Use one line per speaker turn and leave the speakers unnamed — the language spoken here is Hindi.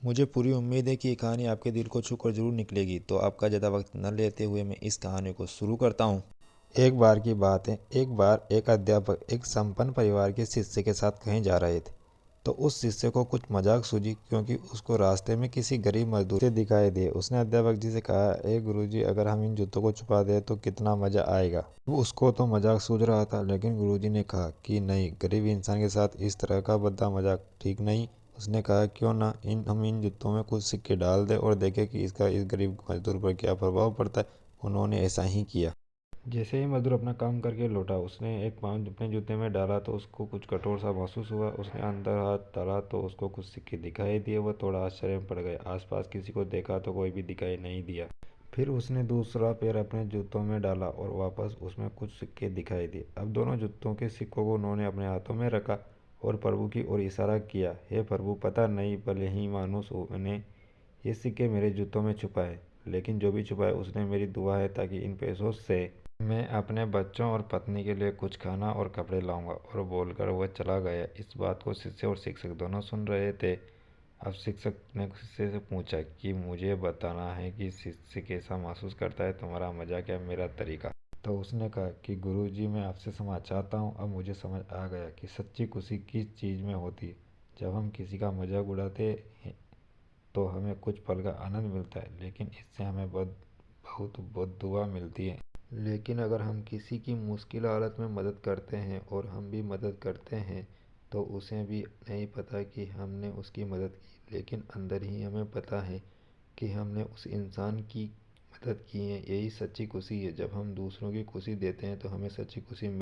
मुझे पूरी उम्मीद है कि ये कहानी आपके दिल को छूकर जरूर निकलेगी। तो आपका ज़्यादा वक्त न लेते हुए मैं इस कहानी को शुरू करता हूँ। एक बार की बात है। एक बार एक अध्यापक एक संपन्न परिवार के शिष्य के साथ कहीं जा रहे थे। तो उस शिष्य को कुछ मजाक सूझी, क्योंकि उसको रास्ते में किसी गरीब मजदूर से दिखाई दिए। उसने अध्यापक जी से कहा, ए गुरुजी, अगर हम इन जूतों को छुपा दें तो कितना मजा आएगा। वो उसको तो मजाक सूझ रहा था, लेकिन गुरुजी ने कहा कि नहीं, गरीब इंसान के साथ इस तरह का भद्दा मजाक ठीक नहीं। उसने कहा, क्यों ना हम इन जूतों में कुछ सिक्के डाल दें और देखें कि इसका इस गरीब मजदूर पर क्या प्रभाव पड़ता है। उन्होंने ऐसा ही किया। जैसे ही मजदूर अपना काम करके लौटा, उसने एक पाँव अपने जूते में डाला तो उसको कुछ कठोर सा महसूस हुआ। उसने अंदर हाथ डाला तो उसको कुछ सिक्के दिखाई दिए। वह थोड़ा आश्चर्य में पड़ गया। आसपास किसी को देखा तो कोई भी दिखाई नहीं दिया। फिर उसने दूसरा पैर अपने जूतों में डाला और वापस उसमें कुछ सिक्के दिखाई दिए। अब दोनों जूतों के सिक्कों को उन्होंने अपने हाथों में रखा और प्रभु की ओर इशारा किया, हे प्रभु, पता नहीं भले ही मानुस ने ये सिक्के मेरे जूतों में छुपाए, लेकिन जो भी छुपाए उसने मेरी दुआ है, ताकि इन पैसों से मैं अपने बच्चों और पत्नी के लिए कुछ खाना और कपड़े लाऊंगा। और बोलकर वह चला गया। इस बात को शिष्य और शिक्षक दोनों सुन रहे थे। अब शिक्षक ने शिष्य से पूछा कि मुझे बताना है कि शिष्य कैसा महसूस करता है, तुम्हारा मजाक या मेरा तरीका। तो उसने कहा कि गुरुजी, मैं आपसे क्षमा चाहता हूँ। अब मुझे समझ आ गया कि सच्ची खुशी किस चीज़ में होती है। जब हम किसी का मजाक उड़ाते हैं तो हमें कुछ पल का आनंद मिलता है, लेकिन इससे हमें बहुत बहुत दुआ मिलती है। लेकिन अगर हम किसी की मुश्किल हालत में मदद करते हैं और हम भी मदद करते हैं, तो उसे भी नहीं पता कि हमने उसकी मदद की, लेकिन अंदर ही हमें पता है कि हमने उस इंसान की मदद की है। यही सच्ची खुशी है। जब हम दूसरों की खुशी देते हैं तो हमें सच्ची खुशी